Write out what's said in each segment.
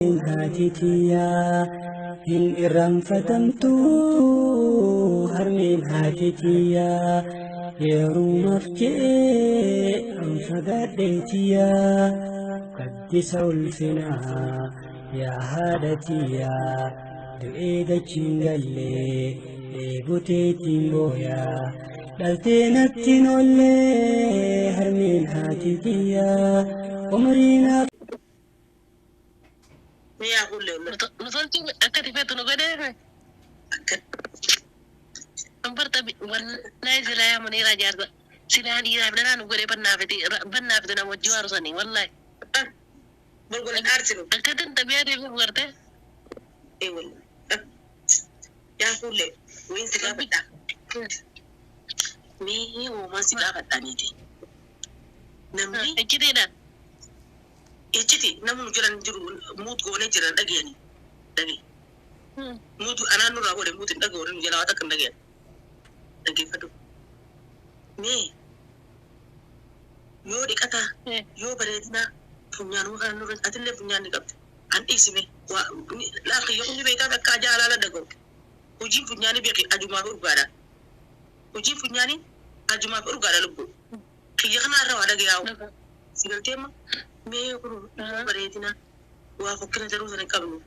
هاتيتيا هن إرم فتمتو هرمين هاتيتيا يروم أفجئ أنفقاديتيا قدس الفنا يا هادتيا دعيدا جنجلي بوتيتين بويا دلتينتين ولي هرمين هاتيتيا عمرينا يا كله نصلت أكتفيت نقدر أمبرت والله زلا يا منير جارد سلاني يا ابننا نقول بنافتنا وجوار صني والله بقول أرسلوا أكتن تبيعي في ورده إيه والله يا كله وين سكابتا مي وما سكابتا نيجي نمني كده ejiti namun jiran jiru mut go ne jiran dage ni dage mutu ana nura go de mutun dage wurin jira wata kan dage fado me yo di kata yo bare dina funyanu kan nura atille funyani gab an isime wa la khiyo ni be ka jala la dago uji funyani be ki ajuma urgada uji funyani ajuma urgada lugo khiyo kana rawa dage yawo sigal tema me yoro bareedina waa fakira daruusan qabnu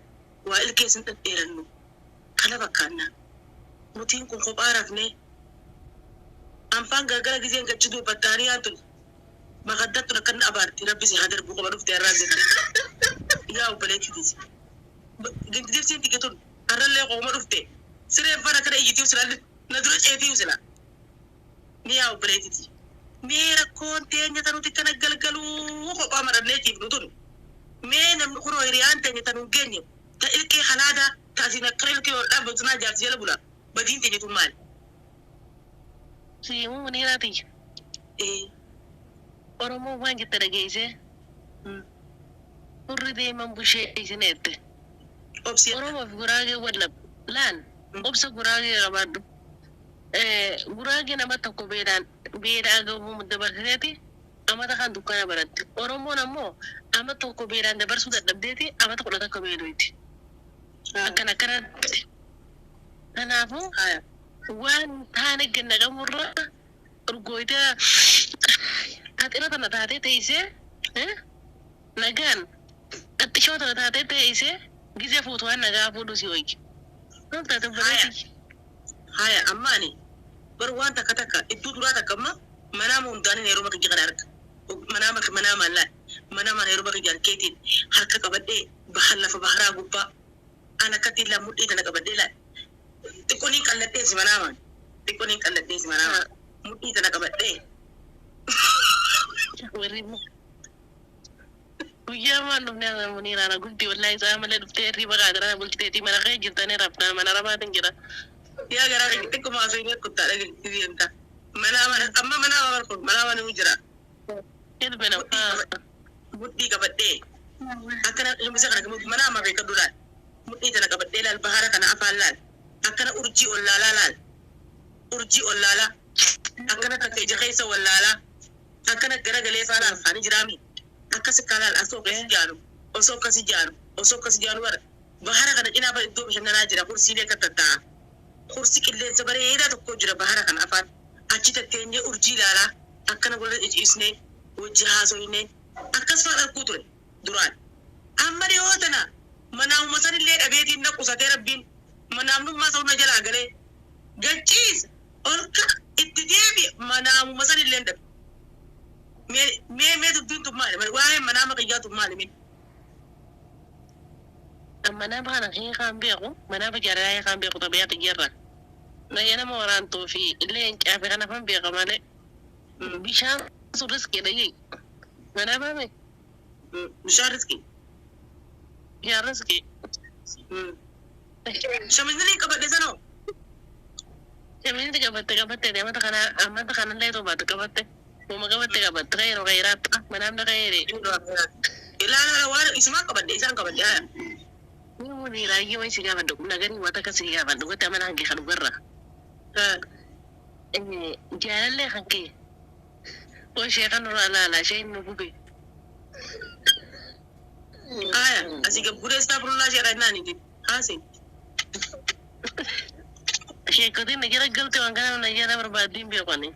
waa ilkeesan dheeranno kala bakkaana mutiin kun qobaarafne anfaan gargara gizeen gachidu battaariyaatu maqaddattu kan abaarti rabbi si hadar buqa badufte arraazin yaa ubaleetidis gindirsin tiketun arralle qooma dufte sireen fara kada iyitiw sila nadura ceetiw sila ni yaa ubaleetidis ميرا كونتي نتانو تكنا قلقلو وقوة مرنة كيف نتون مينا مخورو إريان تاني تانو جيني تا إلكي خلادا تازينا كريل كيو لابوزنا جارتي يلبولا بدين تاني تمال سيمو منيرا تي إيه ورمو وانجي ترغيسي ورده من بوشي إيسينيت ورمو في قراغي ودلب لان أبسا قراغي ربادو gurage nama tokko beedaan gahu dabarseeti amata kan dukkana baratti oromoon ammoo ama tokko beedaan dabarsuu dadhabdeeti amata kudha takka beedoyti akkana kanatti kanaafuu waan taane ganna gamurra urgoyta haxira tana taatee teessee nagaan qaxxishoo tana taatee teessee gizee fuutuwaan nagaa fuudhu si wayki haya ammaani بروان تكتك الدود راتك كم منام ومداني نيروما كجير أرك منام لا منام نيروما كجير كيتين هركا كبدي بحلا فبحرا غوبا أنا كتير لا مودي أنا كبدي لا تكوني كالتيس منام تكوني كالتيس منام مودي أنا كبدي وريمو ويا ما نبني منير أنا قلت والله إذا عملت بتيري بقى أنا قلت تيجي من غير جتاني ربنا من ربنا تنجرا يا جرا تكو ما سوينا كنت على الجزيرة تا mana ujira itu benar budi kabadde akana lumisa kana mana ma be kadula budi tana kabadde lal bahara kana afalal akana urji ollala akana take je khaisa wallala akana garagale fara alfani jirami akasi kalal aso kasi janu war bahara kana ina ba do bi na jira kursi le katata kursi kille sabare ida to ko jira bahara kana afal achita tenye urji lala akana gola isne wajhazo ine akas fara kutre duran amari hodana manam masari le abedi na kusate rabbin manam nu masau na jala gale gachis orka ittidebi manam masari le ndab me tuddu mali waye manam ka jatu mali min mana bana kan beeku mana ba jara kan beeku tabiya tijara na yana moran to fi len kafe kana fan beeka male bishan su riski da yi mana ba me bishan riski ya riski shamini ka bade sano shamini ka bade da mata kana amma ta kana lai to ba ta bade ko maga bade ka bade kai ro gairat mana da gaire ila la wala isma ka bade isan ka bade ni mu ni rayuwar shiga ban da kuma gani wata kasu ya ban da wata mana hanke kan garra jalan hanke ko shekan la la shay no bube asii gabbuudhee istaafurulaa jedhannaan itti haasee. Sheekotiin na jala galte waan kana na jala barbaaddiin beekani.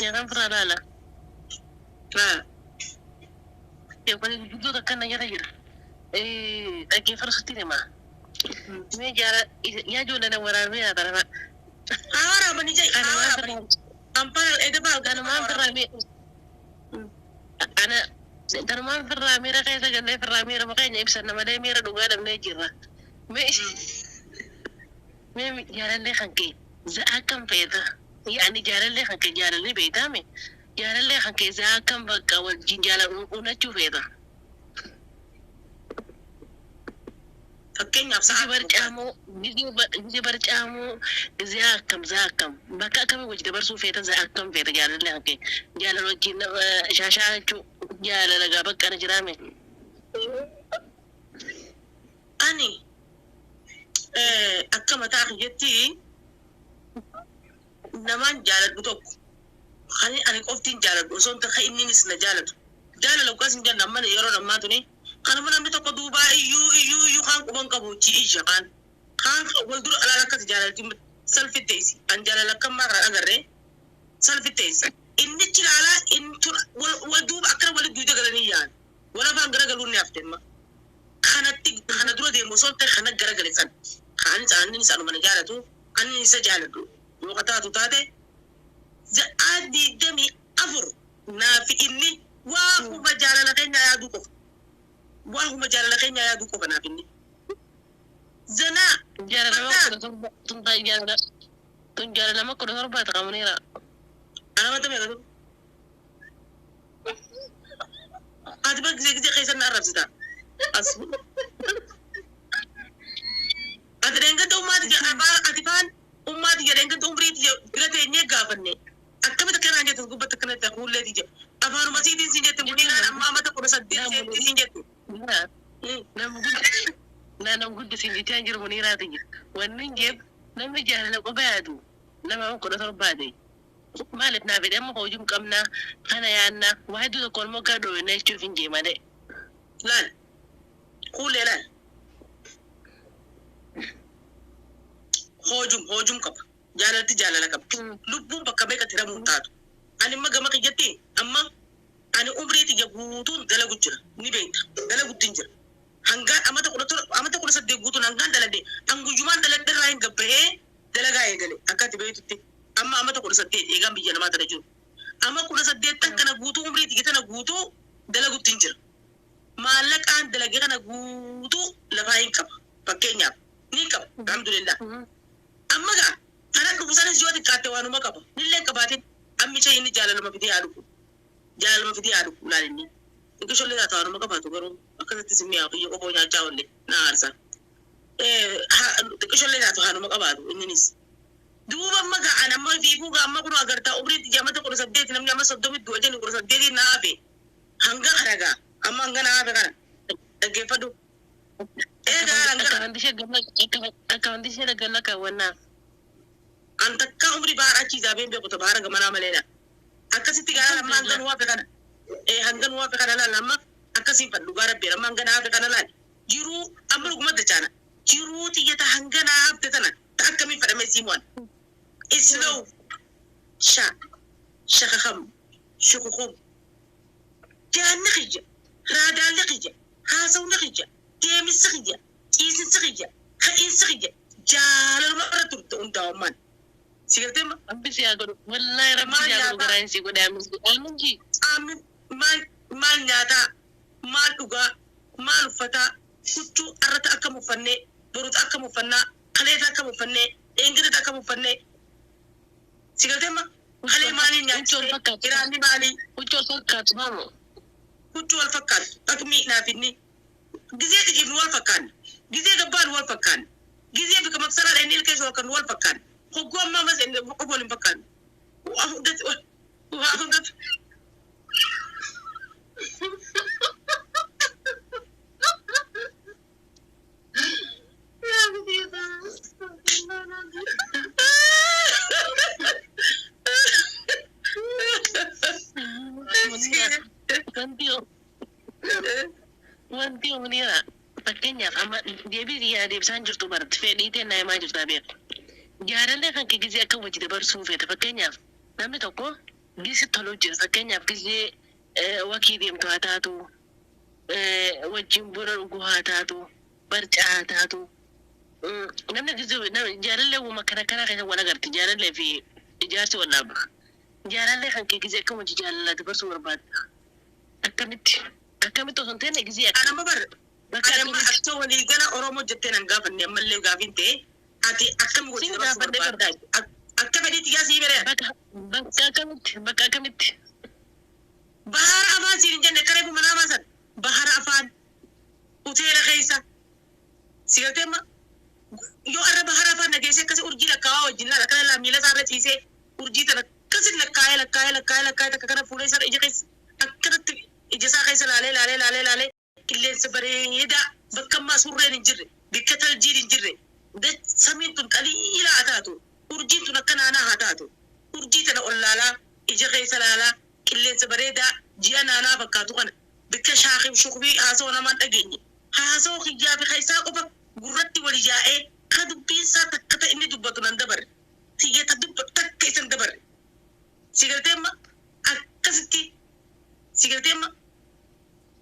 Nyaataan firaa laala. Sheekotiin guddoota akka na jala jira. Dhaggeeffatu deema. Mee jaara yaa ijoollee na waraabee yaa tarafa. Haa waraabanii jee. Ampara eegabaa Kanumaan firraamee. Ana kanumaan firraa miira keessa gallee firraa miira maqeenya ibsanna malee miira dhugaa dhabnee jirra. Mee jaalallee kan kee za'a kan feeta. Yaani jaalallee kan kee jaalallee beekame. Jaalallee kan kee za'a kan bakka wajjin jaalaluu unachuu feeta. fakkeenyaaf sa'a Gisi barcaamoo za'a akkam bakka akkamii wajji dabarsuu feeta za'a akkam feeta jaalallee kan kee. Jaalala wajjin shaashaa jechuu jaalala gaa bakka na jiraame. ani akka mataa kiyyaatti namaan jaaladhu tokko ani qoftiin jaaladhu osoo hin ta'e inninis na jaalatu jaalala ugas hin jenna amma yeroo ammaa tuni kanuma namni tokko duubaa iyyuu kaan quban qabu ciisha kaan wal dura alaala akkas jaalalti salfitteessi an jaalala akka maarraa agarree salfitteessi inni cilaalaa wal duuba akkana walitti duuda galanii yaa'an wal afaan garagaluun ni haftemma kana dura deemu osoo ta'e kana garagaleessan ani isa anuma na jaalatu ani isa jaalatu yoo kataatu taate za'aadii damii afur naafi inni waahuma jaalala keenya yaaduu qofa naaf inni zanaa jaalala makko da torbaata qabuneera. Anamata meeqatu ati bakka gisee keessan na arrabsita asu ati dengata ati faan ummaati dengata umriiti bira teenyee gaafanne akkamitti akkanaan jettu gubbatti akkanatti fuulleeti jedhu afaanuma siitiin siin jette bunniinaan amma amata 18 siin jettu. Nama guddisiin jechaan jiru muniiraati jira. Wanni jeeb namni jaalala qofa yaadu nama 17 maaliif naa fedhe amma hojii qabnaa kana yaannaa waa hedduu tokko immoo gara dhoowwinna jechuuf hin jee malee. Laal kuulee laal hojum qaba jaalalti jaalala qaba lubbuun bakka beekatti hiramuun taatu ani amma gama kiyyatti amma ani umriiti guutuun dalagu jira ni beekta dalagutti hin jira hangaan amata 18 guutuun hangaan dalagde hangujumaan dalagde irraa hin gabbahee dalagaa eegale akkatti beektutti amma amata 18 eegaan biyya namaa tana jiru amma 18 tan kana guutuu umriiti tana guutuu dalagutti hin jira maallaqaan dalagee kana guutuu lafaa hin qaba fakkeenyaaf ni qaba alhamdulillah amma gaa kana dhufu sanis yoo xiqqaatte waanuma qaba nillee qabaatin ammi ishee inni jaalalama fidee haadhu laal inni iqishollee haa ta'anuma qabaatu garuu akkasatti simmiyaa kiyya qofoo nyaachaa olle na aarsa iqishollee haa ta'anuma qabaatu inninis duuba amma ga'an amma fiiguu amma kun agartaa umriitti jamata 18 namni amma 30 du'a jenni 18 na hafe hanga kana gaa amma hanga na hafe kana dhaggeeffadhu akka wanti ishee dagalla kaawwannaa. An takka umri baara achiisaa been beekuta baara gamanaa maleedha. Akkasitti gaara lamma hangan waafe kana. Hangan waafe kana laal amma akkasiin fadhu gaara beera amma hangan haafe kana laal. Jiruu amma dhuguma dachaana. Jiruu xiyyata hangan haafte tana ta akkamiin fadhame siimuwan. Islaw shakakam shukukum. Jaanni qiyya raadaalli qiyya haasawni qiyya deemisi qiyya ciisisi qiyya ka'iinsi qiyya jaalaluma irra turte hundaa'ummaan. Sigartema Ambisi yaa godhu wallahi rabbi yaa godhu garaan si godhe aminji. Maal nyaataa maal dhugaa maal uffataa huccuu arrata akka muffannee boruta akka muffannaa kaleeta akka muffannee eengidata akka muffannee sigartema kalee maaliin nyaachisee iraanni maalii Huccuu fakkaatu maamu. huccuu wal fakkaatu dhaqmii naafinni gizee xixiifni wal fakkaanne gizee gabbaan wal fakkaanne gizee bika mabsaraadha inni ilkeessa wal kan wal fakkaanne hogguu ammaa mas qofa wal hin fakkaanne waa hundatu Wanti منيرة فكني أما ديبي يا ديب سانجر تبرد فعلي تنا ما جرت أبيك جارنا كان كيجي أكو وجد برسوم في تفكني نمني تقول جيس تلوجر فكني كيجي وكيد يوم تاتو وجيم برا وجوهاتاتو برجعاتاتو نمني جزء جارنا وما كنا كذا ولا قرت جارنا في إجازة ولا بخ جارنا كان كيجي أكو وجد جارنا تبرسوم رباط أكمل تصنتين إجزاء أنا ما بر أنا ما أشتغل لي جانا أورامو جتنا نقابل نعمل له قابين تي أتي أكمل وجه بس أكمل دي تجازي بره بك أكمل بحر أفان سيرين جنة كريم منا مثلا بحر أفان وتيرا خيسة سيرتي ما يو أرى بحر أفان نجيسة كسر أرجي لكاو جنلا لكنا لا ميلا صار تيسة أرجي تنا كسر لكاي تكنا فولي صار إجا خيس أكنا إجازة خيسة لالي كلين سبريدا بكم ما سورين نجري بكتل جير نجري ده سمين تنقلي عتاتو أرجي تنكنا أنا عتاتو أرجي تنا أولالا إجا خيسة لالا كلين سبريدا جيانا أنا بكاتو كان بكشاخي وشوخبي هاسو أنا ما تجيني هاسو خيجا بخيسة أبا قررتي ولجائي خدو بيسا تكتا إني دبتو نندبر تيجي تدب تكيس ندبر سيغرتيما أكستي سيغرتيما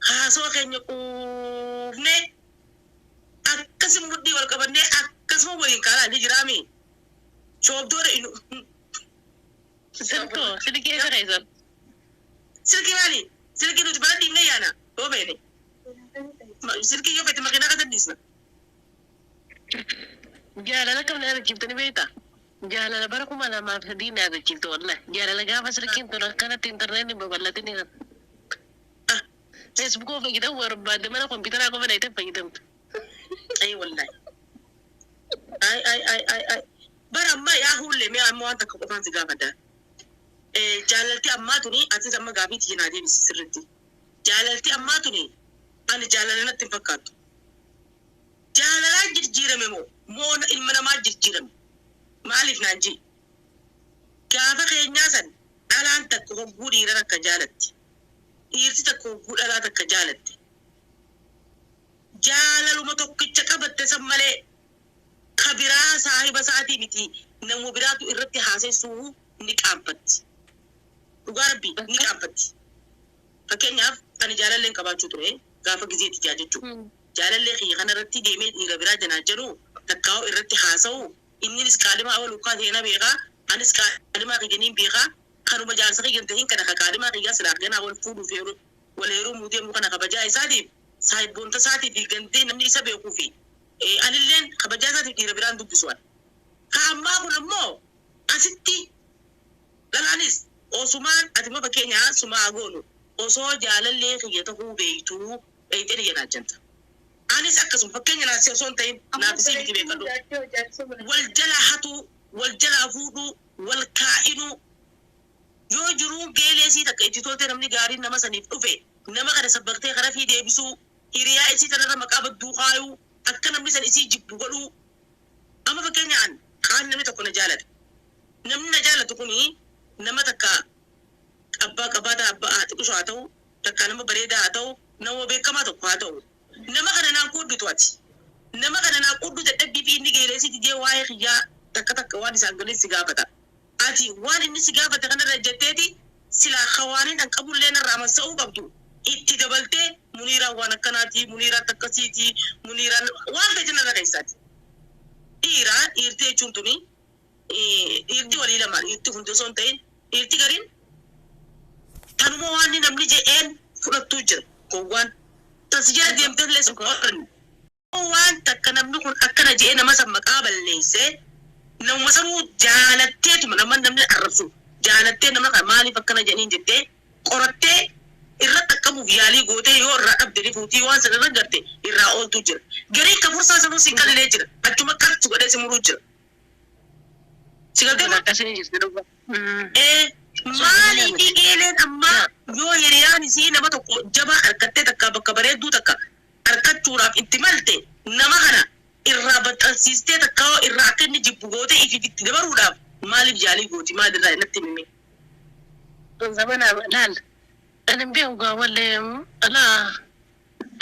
هاسو خيني قوفني أكسم ودي والكبرني أكسم وين كالا نجرامي شوف دور إنو سلكو سلكي خيزر سلكي مالي سلكي نو تبرد ديمني أنا هو بيني سلكي يوم بيتما كنا قدر نسنا جالا لكم نهار جبتني بيتا جالا لبركم على ما فدين هذا جبت والله جالا لقى سلكين ترى كانت انترنت ببلتني فيسبوك فيدا ورباد ما نكون بيتنا كم بنيت فيدا أي والله أي برا ما ياهو اللي ما أمو أنت كمان تجابه ده جالتي أما توني أنت زمان قابي تيجي دي بسرتي جالتي أما توني أنا جالنا تفكرت جالنا جرجيرة مو إلمنا ما جرجيرة ما ألف نانجي كافة خينيا سن ألا أنت كم بوري رنا كجالتي إيرتي تكون بولا تك جالتي جاللو ما توقيت كبت تسمله خبيرة صاحب ساعتي بتي نمو براتو إرتي حاسة سو نكامبت وغربي نكامبت فكين ياف أنا جالل لين كبار شطره كافة جزيت تجاجتو جالل لين خي خنا رتي ديمي إيرا برا جناجرو تكاو إرتي حاسو إني نسكالما أول وقت هنا بيغا أنا نسكالما كجنين بيغا خانو مجال سخي جنتهين كنا كارما كيا سلاكنا أول فود وفيرو ولا يرو مودي مكنا كبجاي سادي سايب بونتا ساتي في جنتين نمني سبي وكوفي أنا لين كبجاي ساتي في ربيران دوب بسوان كأما هو نمو أستي لانيس أو سمان أتما بكينيا سما أقولو أو سو جال اللي خيته هو بيتو بيتري يناجنت أنيس أكسم بكينيا ناسي سون تين نابسي بيتي بيكالو والجلاحة والجلافودو والكائنو yoo jiru geelee si takka itti tolte namni gaariin nama saniif dhufe nama kana sabbartee karaa fi deebisuu hiriyaa isii tanarra maqaa badduu kaayuu akka namni san isii jibbu godhuu amma fakkeenyaan kaan namni tokko na jaalata namni na jaalatu kuni nama takka abbaa qabaata abbaa xiqqishu haa ta'u takka nama bareedaa haa ta'u nama beekamaa tokko haa ta'u nama kana naan quddutu ati nama kana naan quddu dadhabbii fi inni geelee si tijee waa'ee xiyyaa takka waan isaan galee si gaafata أتي وان إني سجافة تغنى رجتتي سلا خوانين أن قبول لنا رامن سو قبضو إتدبلتي منيرة وانا كناتي منيرة تكسيتي منيرة وان بيتنا رئيسات إيرتي چونتوني إيرتي ولي لما إيرتي هندسون تين إيرتي قرين تنمو واني نملي جئين فرق توجر كوان تسجيل ديمتن لسو قرن وان تكنم نكون أكنا جئين مسا مقابل ليسي نو مسرو جالتي تمنى نمني الرسول جالتي نمني مالي فكنا جنين جدي قرتي irratti akka mufiyaalii gootee yoo irraa dhabdee fuutii waan sana irra garte irraa ooltu jira. Garii ka fursaa sanuu si kalilee jira. Achuma kaltu godhee si muruu jira. Si galtee ma? Maali dhiigeeleen ammaa yoo hiriyaan isii nama tokko jabaa harkattee takka bakka bareedduu takka harkachuudhaaf itti malte nama kana irraa baxxansiistee takka irraa akka inni jibbu gootee itti dabaruudhaaf maaliif jaalii gooti maalirraa inatti himime? Zamana laal. أنا بيوقع ولا لا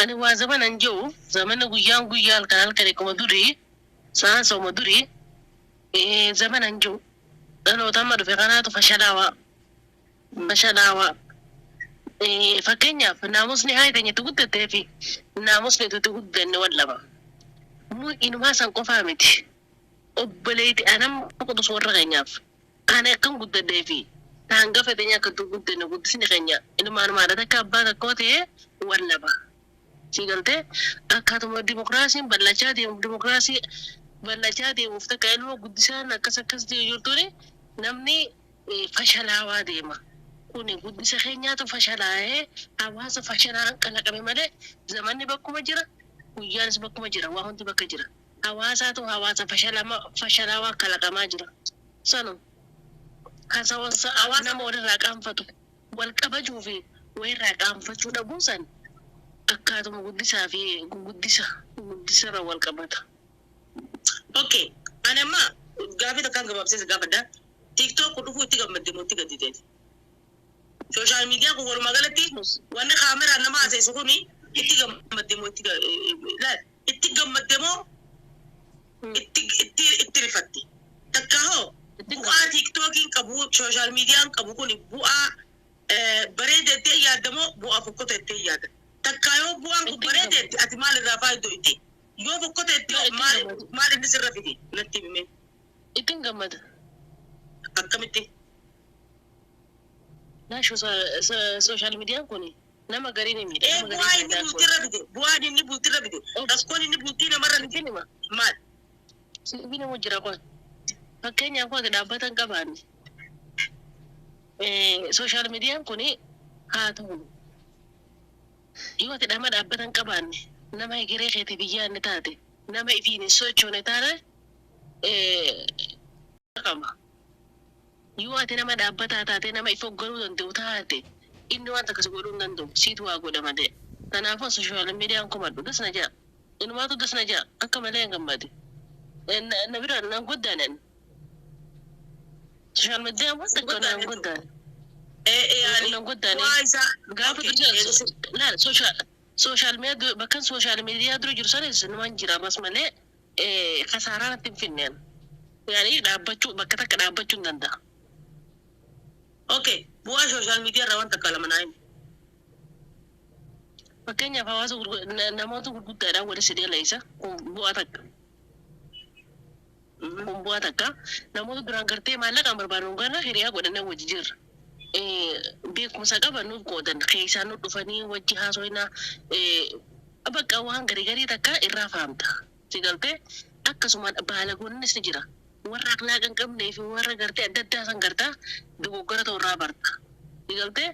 أنا وزمان أنجو زمان غيان غيال كان كم دوري سان سو مدوري زمان أنجو أنا وتامر في قناة فشلاوا فكينيا فناموس نهاية تقول تتفي ناموس تقول بأنه ولا ما مو إنه ما سانكو فهمتي أبليت أنا ما كنت صور غنياف أنا كم قد تتفي تانغا فتنيا كتقول تنو قد سني غنيا إنه ما ده كابا كوتي ولا ما سيقولته أكادم الديمقراطية بلشة دي مفتك إنه قد سان كسكس دي يورتوني نمني فشلاوا ديما kuni guddisa keenyaatu fashalaa'ee hawaasa fashalaan kalaqame malee zamanni bakkuma jira guyyaanis bakkuma jira waa hundi bakka jira hawaasaatu hawaasa fashalaawaa kalaqamaa jira sanu hawaasa nama walirraa qaanfatu wal qabajuu fi walirraa qaanfachuu dhabuun san akkaatuma guddisaa fi guddisarra wal qabata. Okay, anamma gaafi takkaan gabaabseessa gaafadha. TikTok dhufuu itti gammaddemoo itti gadditeeti. Social media ko walumaa galatti wanni kaameraan nama haasa'e kuni itti gammaddemoo itti rifatti. Takka hoo bu'aa TikTokiin qabu social mediaan qabu kuni bu'aa bareedeettee yaadamoo bu'aa fokkoteettee yaada. Takka yoo bu'aan kun bareedeetti ati maal irraa faayidoo itti? Yoo fokkoteetti maal inni sirra fidi natti himee? Ittiin gammada. Akkamitti? Naasho social media kuni nama gariin himi. Bu'aan inni bultirra bite. Raskoon inni bultii namarra ni kenna maal? Sibiila moo jira kun? Fakkeenyaaf waan dhaabbatan qabaanne. Social media kuni haa ta'u. Yoo ati dhama dhaabbatan qabaanne nama egeree keetii biyyaa inni taate nama ifiin sochoone taate qaba. Yoo ati nama dhaabbataa taate nama ifa garuu danda'u taate inni waan takkas godhuu hin danda'u siitu waa godha malee. Kanaafuu social media kumadhu dasna jaa. Inumaatu dasna jaa akka malee hin gammade. Na bira nan guddaanan. Social media waan takka nan guddaan. Nan guddaan. Gaafa laal social media bakkan social media dura jiru sanis numan jira bas malee kasaaraan itti hin finneen. Yani dhaabbachuu bakka takka dhaabbachuu hin danda'a. Okay, bu'aa social media irraa waan takka lama naayin. Fakkeenyaaf hawaasa namoota gurguddaadhaan walitti sidee leessa bu'aa takka. Bu'aa takka namoota duraan gartee maallaqaan barbaadu gara hiriyaa godhannee wajji jirra. Beekumsa qaban nuuf qoodan keessaan nu dhufanii wajji haasoinaa bakka waan garii takka irraa fahamta. Sigaltee akkasuma baalagoonnis ni jira. Warra akhlaaqa hin qabnee fi warra gartee adda addaa san gartaa dogoggora ta'u irraa barta. Sigaltee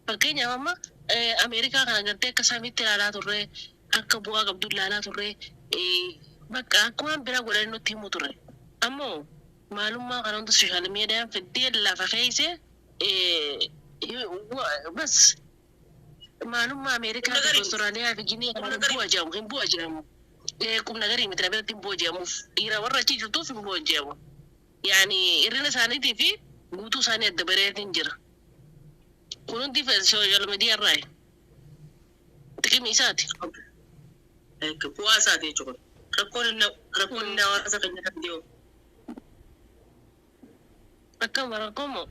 fakkeenyaaf amma Ameerikaa kana gartee akka samitti ilaalaa turre akka bu'aa qabdu ilaalaa turre bakka akkuma biraa godhanii nutti himu turre. Ammoo maalummaa kana hundi sooshaal miidiyaan fiddee lafa keessa bas maalummaa Ameerikaa fi Awustiraaliyaa fi Ginii kan hin bu'a jedhamu. Kumna garii miti namatti hin bu'a jedhamuuf dhiira warra achi jirtuuf hin bu'a jedhamu. Yaani hirrina isaaniitii fi guutuu isaanii adda bareetiin jira. Kun hundi sooshaal miidiyaa irraa xiqqimi isaati. Bu'aa isaati jechuudha. Rakkoon inni hawaasa keenya kan dhiyoo. Akkama rakkoomoo.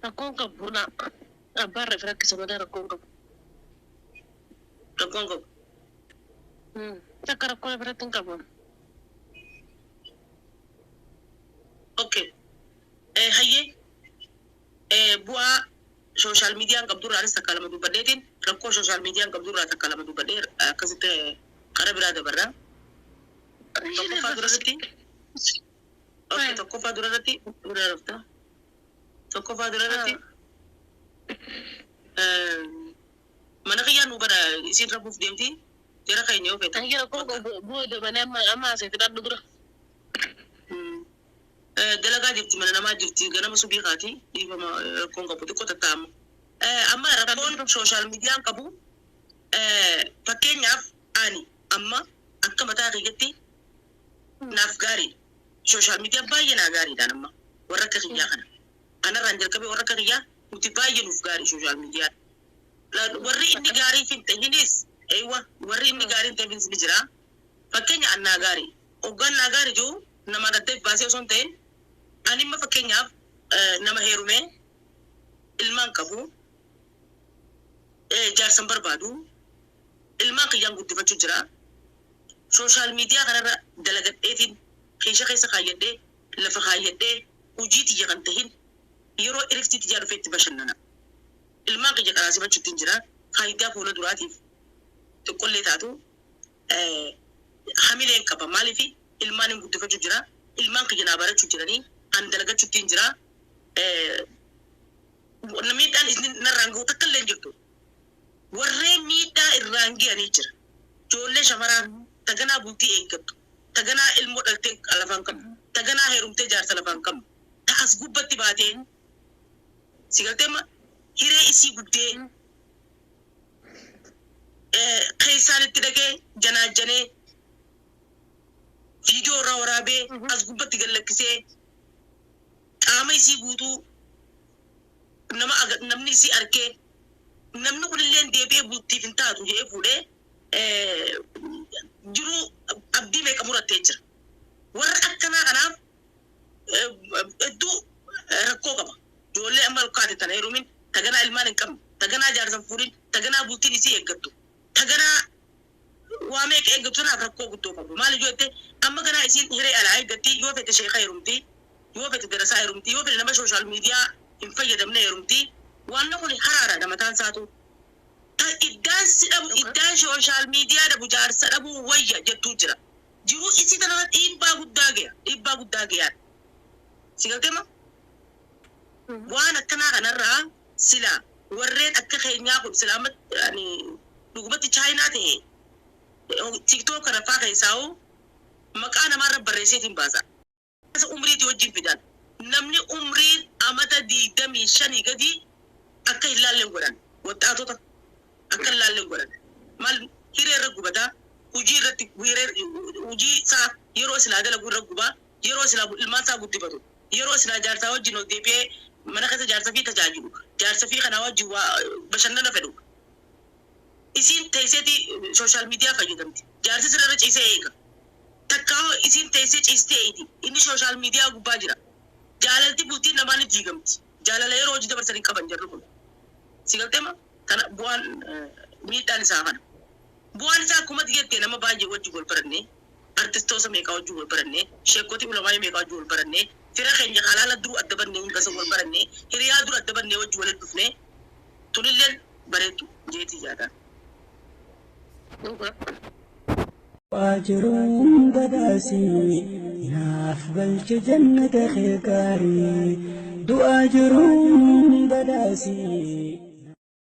Rakkoon qabu abbaan reefu rakkisa malee rakkoon qabu. Rakkoon qabu. Takka rakkoon biratti hin qabu. Okay. Hayyee bu'aa sooshaal miidiyaan qabdurraanis takka lama dubbadheetiin rakkoo sooshaal miidiyaan qabdurraa takka lama dubbadhee akkasitti karaa biraa dabarraa. Tokkoffaa duratti. Okay, tokkoffaa duratti biraa dhufta. Tokkoffaa duratti. Mana kiyyaan nu bara isin rabuuf deemti jara keenya yoo feetu. Ayyaa booda mana amma asii fidadhu dura. Dalagaa jirti mana namaa jirti ganama subii kaati dhiifama rakkoon qabu xiqqoo tatta'amu. Amma rakkoon sooshaal miidiyaan qabu fakkeenyaaf ani amma akka mataa kiyyaatti naaf gaarii sooshaal miidiyaan baay'ee naa gaariidhaan amma warra akka kiyyaa kana. Anarraan jalqabee warra akka kiyyaa nuti baay'ee nuuf gaarii sooshaal miidiyaan. warri inni gaarii finte hinis warri inni gaarii ta'e ni jira fakkeenya annaa gaarii oggaan naa gaarii jiru nama adda baasee osoo hin ta'in ani immoo fakkeenyaaf nama heerumee ilmaan qabu jaarsan barbaadu ilmaan kiyyaan guddifachuu jira social media kanarra dalagadheetiin keessa kaayyadhee lafa kaayyadhee hojii tiyya kan tahin yeroo iriftii tiyyaa dhufeetti bashannana ilmaan kiyya karaasifachuutti jira faayidaa fuula duraatiif xiqqollee taatu hamileen qaba maaliif ilmaan hin guddifachuu jira ilmaan kiyya naa barachuu jiranii an dalagachuutti jira miidhaan isin narraan ga'u takka illee jirtu warreen miidhaa irraan ga'anii jira ijoollee shamaraan taganaa bultii eeggattu taganaa ilmoo dhaltee lafaan qabu taganaa heerumtee jaarsa lafaan qabu ta'as gubbatti baatee sigalteema hiree isii guddee keessaan itti dhagee janaajjanee viidiyoo irraa waraabee as gubbatti gallakkisee qaama isii guutuu namni isii arkee namni kunillee deebi'ee bultiif hin taatu jedhee fuudhee jiruu abdii meeqa murattee jira warra akkanaa kanaaf hedduu rakkoo qaba ijoollee amma lukkaate tana heerumin taganaa ilmaan hin qabne taganaa jaarsan fuudhin taganaa bultiin isii eeggattu taganaa waa meeqa eeggattu tanaaf rakkoo guddoo qabu maal jette amma ganaa isiin hiree alaa eeggatti yoo fete sheeka heerumti yoo fete darasaa heerumti yoo fete nama sooshaal miidiyaa hin fayyadamne heerumti waan kun haraaraadha mataan isaatu iddaan sooshaal miidiyaa dhabu jaarsa dhabu wayya jettuu jira jiruu isii tana dhiibbaa guddaa ga'aa sigalteema waan akkanaa kanarraa sila warreen akka keenyaa kun sila amma dhugumatti chaayinaa ta'e tiktook kana faa keessaa'u maqaa namaarra barreesseetiin baasa umriitii wajjin fidan namni umriin amata 25 gadi akka hin laalleen godhan waxaatota akka hin laalleen godhan maal hiree irra gubataa hujii irratti hujii isaa yeroo silaa dalagu irra gubaa yeroo silaa ilmaan isaa guddifatu yeroo silaa jaarsaa wajjin ol deebi'ee mana keessa jaarsa fi tajaajilu jaarsa fi kanaa wajjin bashannana fedhu isiin teesseeti sooshaal miidiyaa fayyadamti jaarsi sirra ciisee eega takkaa isiin teessee ciistee eegi inni sooshaal miidiyaa gubbaa jira jaalalti bultiin namaan jiigamti jaalala yeroo hojii dabarsanii qaban jarri kun sigalteema kana bu'aan miidhaan isaa kana bu'aan isaa akkuma jettee nama baay'ee wajjin wal barannee artistoota meeqaa wajjin wal barannee sheekkotii ulamaa meeqaa wajjin wal barannee fira keenya halaala duruu adda bannee hingasa wal barannee hiriyaa dura adda bannee wajjin walitti dhufnee tunilleen bareedu jeetii yaadaan. Waajiruun badaasii naaf galche jannata keekaarii du'aa jiruun badaasii.